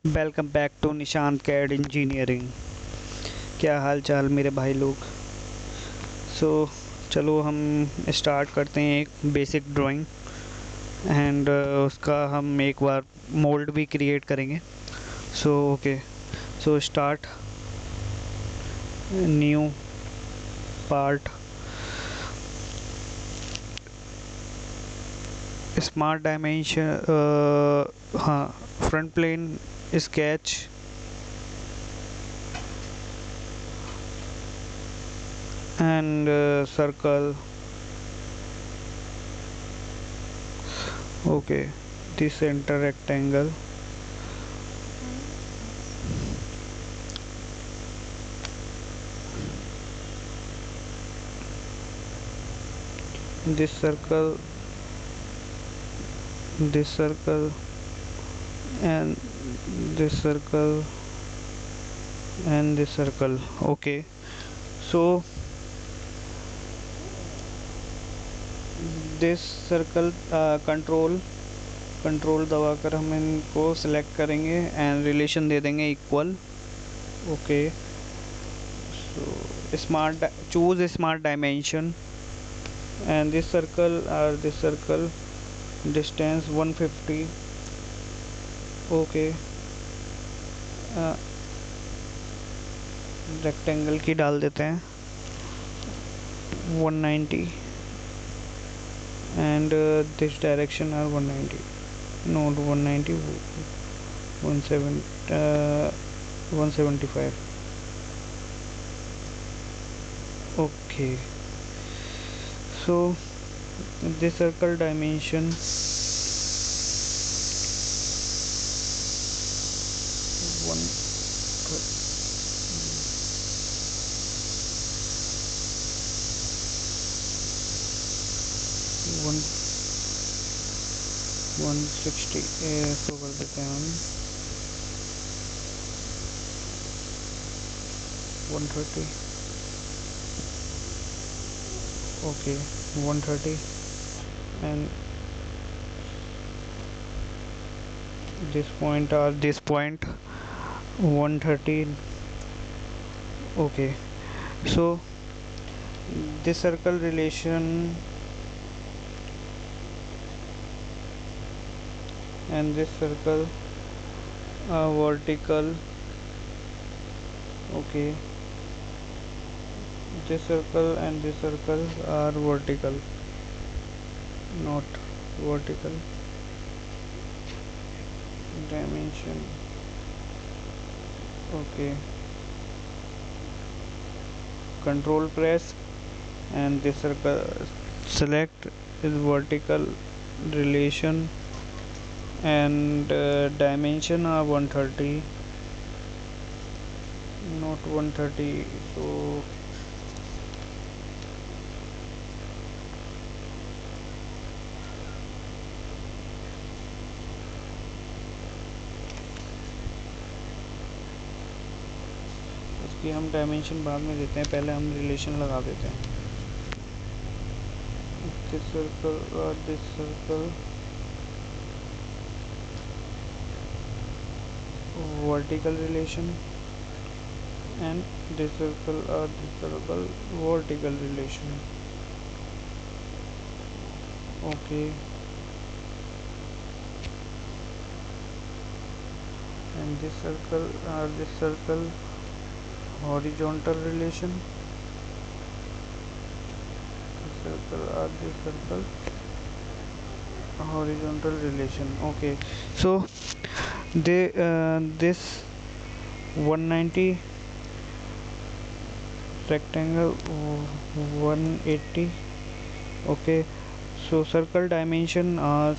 Welcome back to Nishant CAD engineering. क्या हाल चाल मेरे भाई लोग। सो चलो हम स्टार्ट करते हैं एक बेसिक ड्राइंग एंड उसका हम एक बार मोल्ड भी क्रिएट करेंगे। So okay, so start new part smart dimension, हाँ, front plane sketch and circle. Okay, the center rectangle. This circle, this circle, and this circle, and this circle. Okay, so this circle control दबाकर हम इनको select करेंगे and relation दे देंगे equal. Okay, so smart choose smart dimension and this circle distance 150। Okay, rectangle की डाल देते हैं 190 and this direction are 190, not 190, 17 175। okay, so this circle dimension 1 160 इसको कर देते हैं हम 130। Okay, 130 and this point 130। okay, so this circle relation and this circle vertical। okay, this circle and this circle are vertical, not vertical dimension। okay, control press and this circle select is vertical relation and dimension are 130, not 130। so इसकी हम dimension बाद में देते हैं, पहले हम relation लगा देते हैं। this circle or this circle vertical relation and this circle or this circle vertical relation। okay, and this circle or this circle horizontal relation, this circle or this circle horizontal relation। okay, so this 190 rectangle 180। okay, so circle dimension are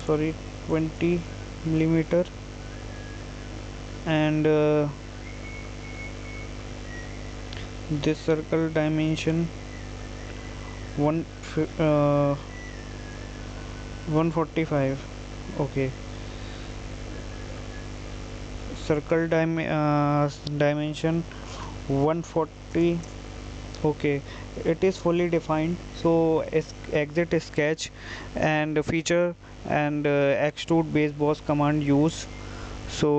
sorry 20 millimeter and this circle dimension 1 145। okay, circle dimension 140। okay, it is fully defined, so exit sketch and feature and extrude base boss command use So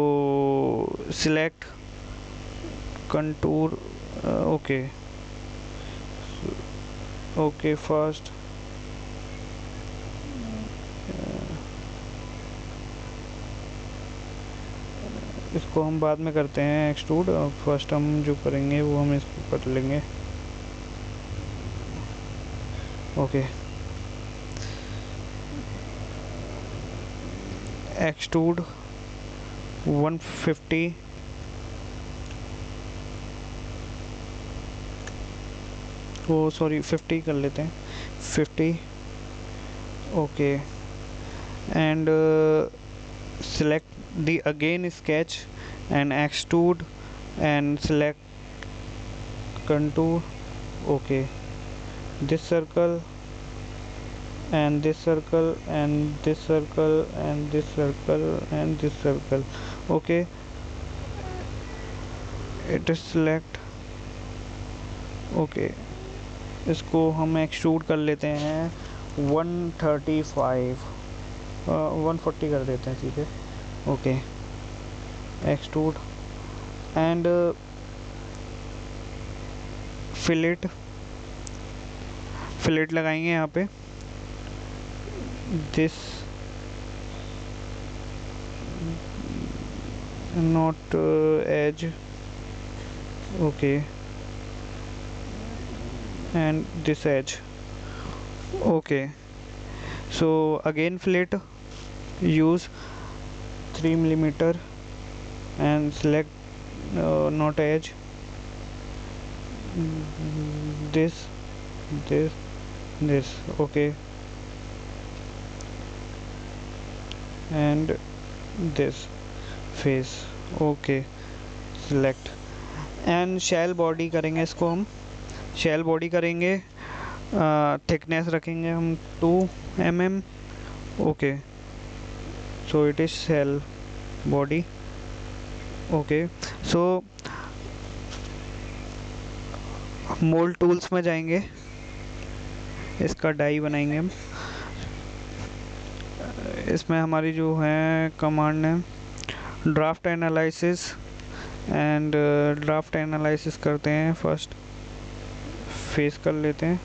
select contour. Okay, okay, first इसको हम बाद में करते हैं extrude. First हम जो करेंगे वो हम इसको कर लेंगे। ओके, एक्सट्रूड 150, वो सॉरी 50 कर लेते हैं, 50। Okay, and select the again sketch and extrude and select contour. Okay, this circle and this circle and this circle and this circle and this circle. Okay, it is select. Okay, इसको हम extrude कर लेते हैं 135, 140 कर देते हैं, ठीक है। ओके, एक्सट्रूड एंड फिलेट लगाएंगे यहाँ पे। This not edge, okay, and this edge. Okay, so again fillet, use 3 millimeter and select not edge, this, this. Okay, and this face. Okay, select and shell body करेंगे इसको हम। shell body करेंगे, thickness रखेंगे हम 2 mm। Okay, so it is shell body. Okay, so mould tools में जाएंगे, इसका die बनाएंगे हम। इसमें हमारी जो है कमांड है draft analysis, and draft analysis करते हैं। फर्स्ट फेस कर लेते हैं।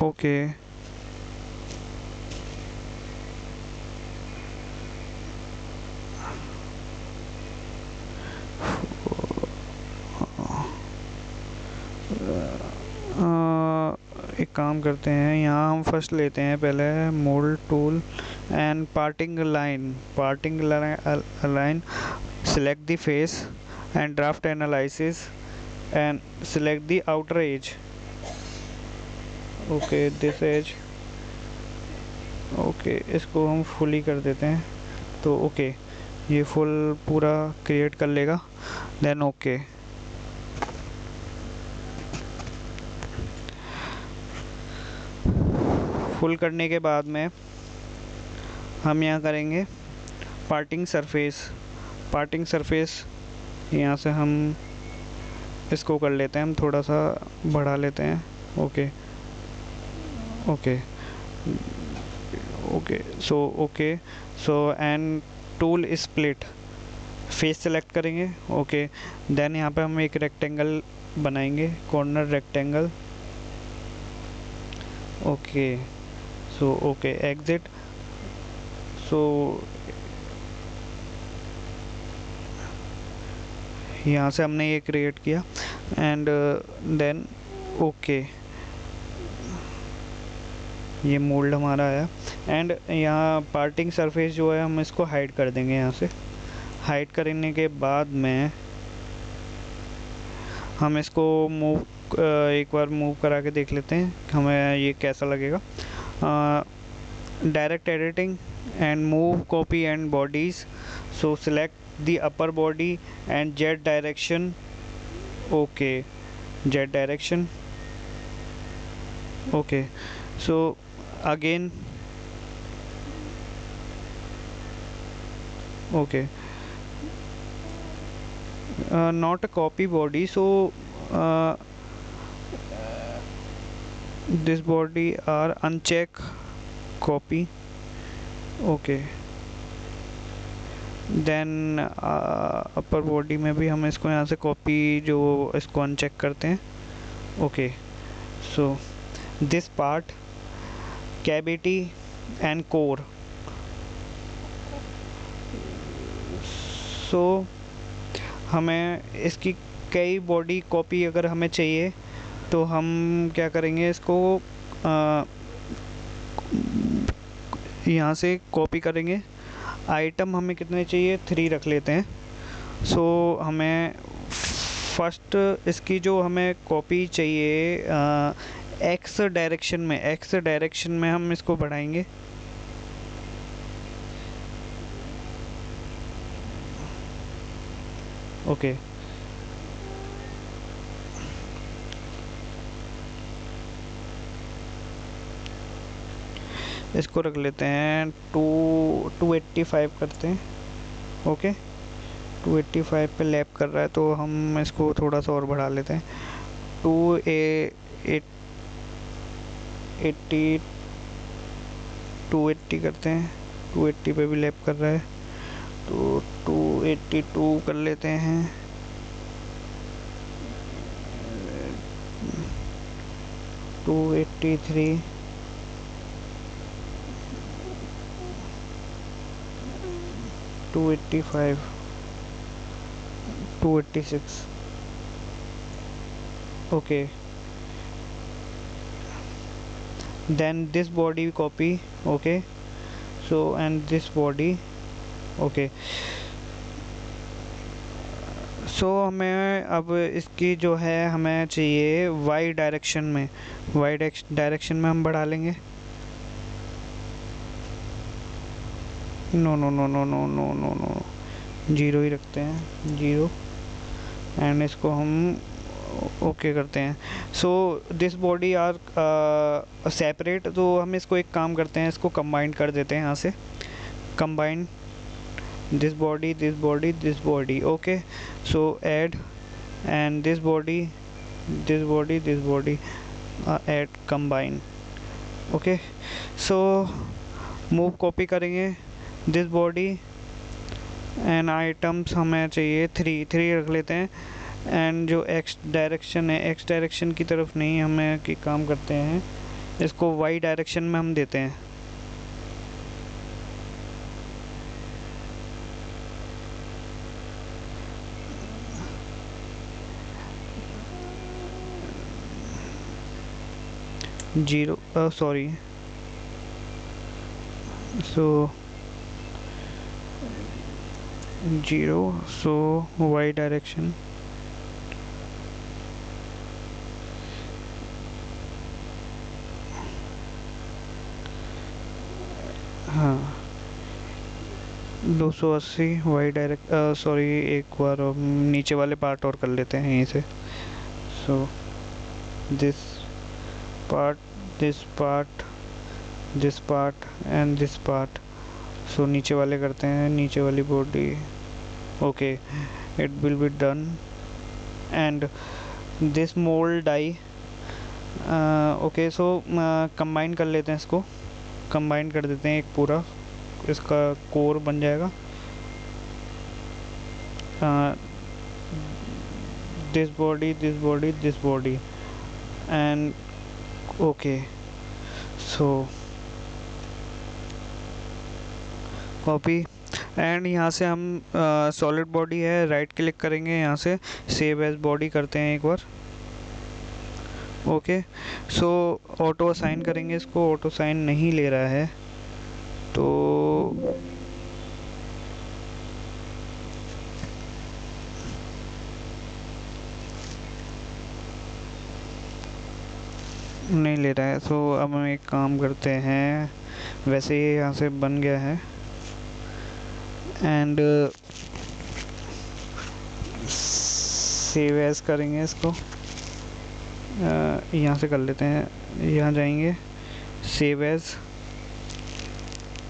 ओके, एक काम करते हैं, यहाँ हम फर्स्ट लेते हैं पहले mould tool and parting line, select the face and draft analysis and select the outer edge. Okay, this edge. Okay, इसको हम फुल ही कर देते हैं, तो ओके ये फुल पूरा क्रिएट कर लेगा। देन ओके, फुल करने के बाद में हम यहाँ करेंगे पार्टिंग सरफेस। यहाँ से हम इसको कर लेते हैं, हम थोड़ा सा बढ़ा लेते हैं। Okay okay okay, so and tool split, face select करेंगे। ओके, देन यहाँ पे हम एक रेक्टेंगल बनाएंगे, corner rectangle. Okay, so okay, exit. So यहाँ से हमने ये क्रिएट किया एंड देन ओके, ये मोल्ड हमारा आया। एंड यहाँ पार्टिंग सरफेस जो है हम इसको हाइड कर देंगे। यहाँ से हाइड करने के बाद में हम इसको एक बार मूव करा के देख लेते हैं हमें ये कैसा लगेगा। Direct editing and move copy and bodies, so select the upper body and Z direction. Okay, Z direction. Okay, so again, okay, not a copy body, so this body are uncheck copy, okay, then upper body में भी हम इसको यहाँ से copy, जो इसको uncheck करते हैं। Okay, so this part cavity and core. So हमें इसकी कई बॉडी कॉपी अगर हमें चाहिए तो हम क्या करेंगे, इसको यहाँ से कॉपी करेंगे। आइटम हमें कितने चाहिए, 3 रख लेते हैं। सो हमें फर्स्ट इसकी जो हमें कॉपी चाहिए एक्स डायरेक्शन में हम इसको बढ़ाएंगे। ओके, इसको रख लेते हैं 285 करते हैं। ओके, 285 पे लैप कर रहा है तो हम इसको थोड़ा सा और बढ़ा लेते हैं। 280 280 करते हैं। 280 पे भी लैप कर रहा है तो 282 कर लेते हैं। 283, 285, 286। okay, then this body copy. Okay, so and this body. okay, सो हमें अब इसकी जो है हमें चाहिए वाई डायरेक्शन में। वाई डायरेक्शन में हम बढ़ा लेंगे। No no no no no no no no, zero ही रखते हैं, जीरो। एंड इसको हम ओके करते हैं। So this body are separate, तो हम इसको एक काम करते हैं, इसको कंबाइन कर देते हैं यहाँ से। Combine this body, this body, this body. Okay, so add, and this body, this body, this body, add, combine. Okay, so move copy करेंगे this body and items हमें चाहिए 3 रख लेते हैं। एंड जो x डायरेक्शन है, x डायरेक्शन की तरफ नहीं, हमें कि काम करते हैं इसको y डायरेक्शन में हम देते हैं। जीरो, सॉरी, सो जीरो, सो वाई डायरेक्शन। हाँ, 280 वाई डायरेक्ट, सॉरी, एक बार नीचे वाले पार्ट और कर लेते हैं यहीं से। So this part, this part, this part and this part. So नीचे वाले करते हैं, नीचे वाली body. okay, it will be done. and this mold die. okay, so combine कर लेते हैं, इसको combine कर देते हैं, एक पूरा इसका कोर बन जाएगा। this body, this body, this body, and okay, so copy. And यहाँ से हम सॉलिड बॉडी है, राइट क्लिक करेंगे, यहाँ से सेव एज बॉडी करते हैं एक बार। ओके, सो ऑटो असाइन करेंगे इसको, ऑटो साइन नहीं ले रहा है तो नहीं ले रहा है। सो अब हम एक काम करते हैं, वैसे ये यहाँ से बन गया है। एंड सेव एज करेंगे इसको, यहाँ से कर लेते हैं, यहाँ जाएंगे, सेव एज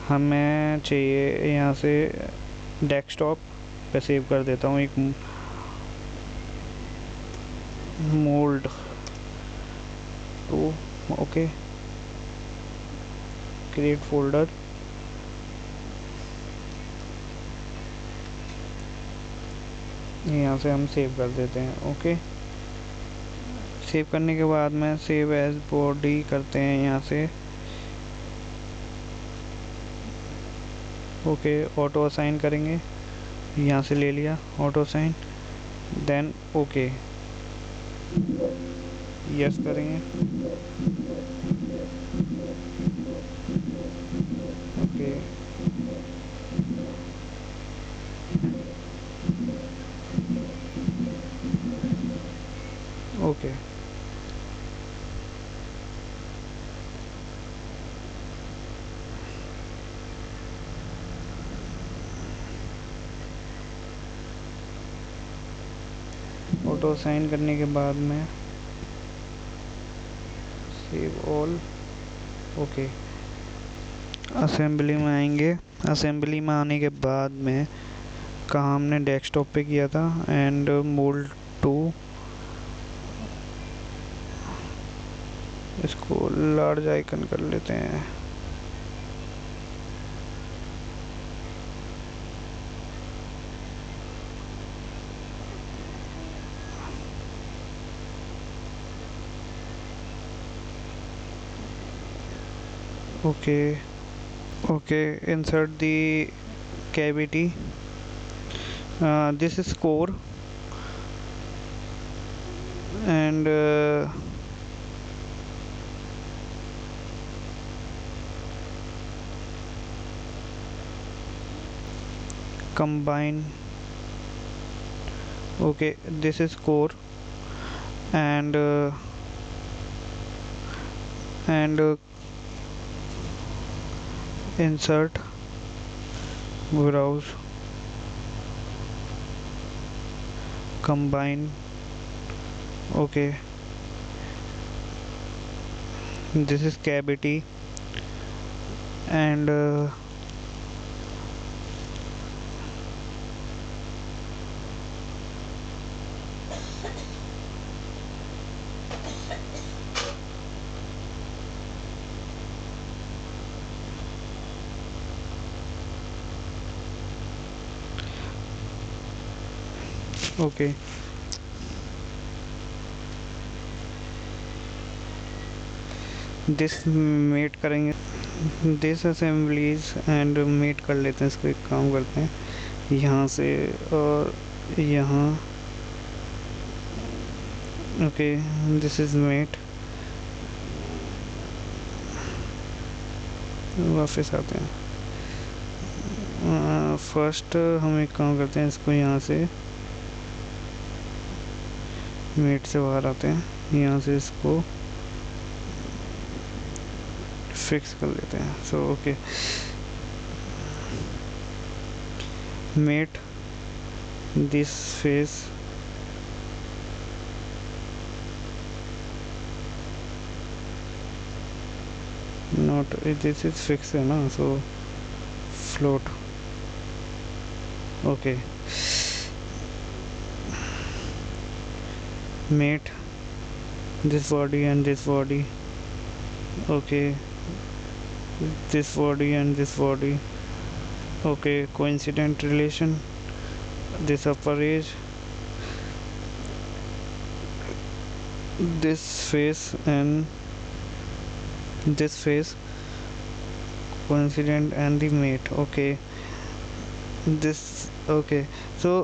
हमें चाहिए, यहाँ से डेस्कटॉप पे सेव कर देता हूँ एक mould two. Okay, create folder, यहाँ से हम सेव कर देते हैं। ओके, सेव करने के बाद में सेव एज बॉडी करते हैं यहाँ से। ओके, ऑटो असाइन करेंगे, यहाँ से ले लिया auto assign, then okay yes करेंगे। ओके, ओके, ऑटो साइन करने के बाद में सेव ऑल। ओके, असेंबली में आएंगे। असेंबली में आने के बाद में कहाँ हमने डेस्कटॉप पे किया था, एंड मोल्ड 2, इसको लार्ज आइकन कर लेते हैं। Okay, okay, insert the cavity. This is core, and combine. Okay, this is core, and insert, browse, combine. Okay, this is cavity, and okay, this mate करेंगे, this assemblies and mate कर लेते हैं। इसको एक काम करते हैं, यहाँ से और यहाँ। Okay, this is mate. वापस आते हैं। फर्स्ट हम एक काम करते हैं, इसको यहाँ से मेट से बाहर आते हैं, यहाँ से इसको फिक्स कर लेते हैं। So okay, mate this face, not this is fix है ना, so float. Okay, mate this body and this body. Okay, this body and this body. Okay, coincident relation, this upper edge, this face and this face, coincident and the mate. Okay, this okay, so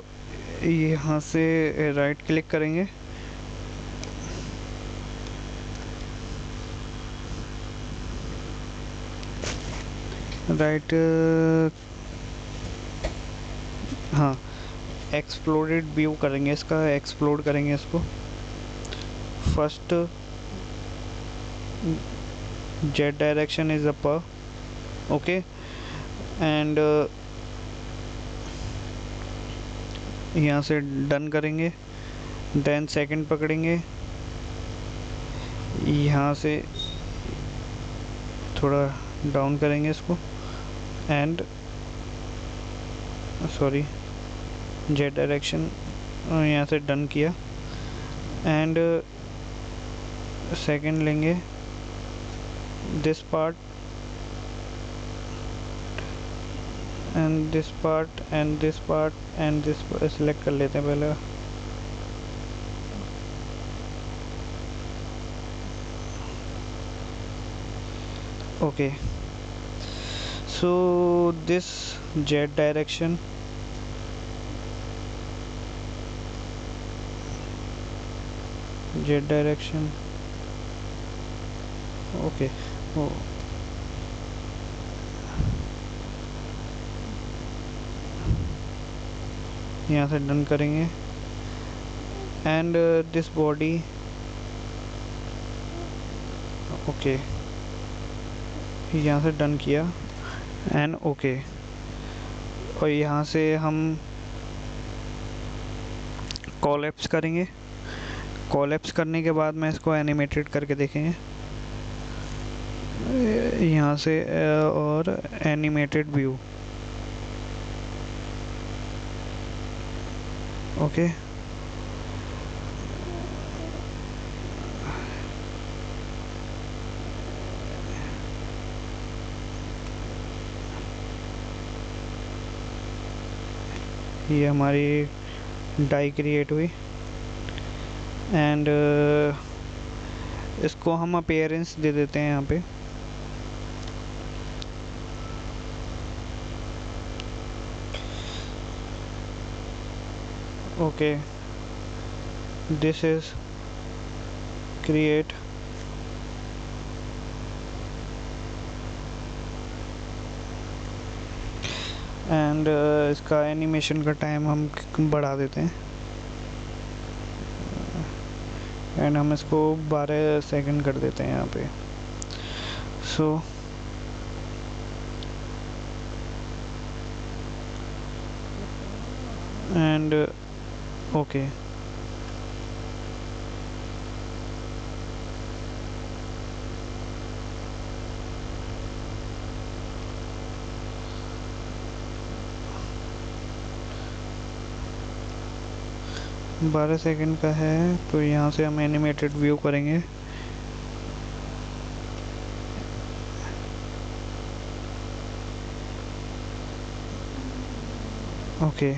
यहाँ से right click करेंगे, right, हाँ, exploded view करेंगे, इसका explode करेंगे इसको। First Z direction is upper, okay, and यहाँ से डन करेंगे, देन सेकंड पकड़ेंगे, यहाँ से थोड़ा डाउन करेंगे इसको, एंड सॉरी जेड डायरेक्शन यहाँ से डन किया, एंड सेकंड लेंगे this part, and this part and this part and this select कर लेते हैं पहले। Okay, so this jet direction, jet direction, okay, यहाँ से डन करेंगे। एंड दिस बॉडी, ओके, यहाँ से डन किया एंड ओके। और यहाँ से हम कोलैप्स करेंगे। कोलैप्स करने के बाद मैं इसको एनिमेटेड करके देखेंगे यहाँ से। और एनिमेटेड व्यू, ओके, ये हमारी डाई क्रिएट हुई। एंड इसको हम अपीयरेंस दे देते हैं यहाँ पे। Okay, this is create, and इसका एनिमेशन का टाइम हम बढ़ा देते हैं एंड हम इसको 12 सेकंड कर देते हैं यहाँ पे। सो एंड ओके, बारह सेकंड का है तो यहाँ से हम एनिमेटेड व्यू करेंगे। ओके,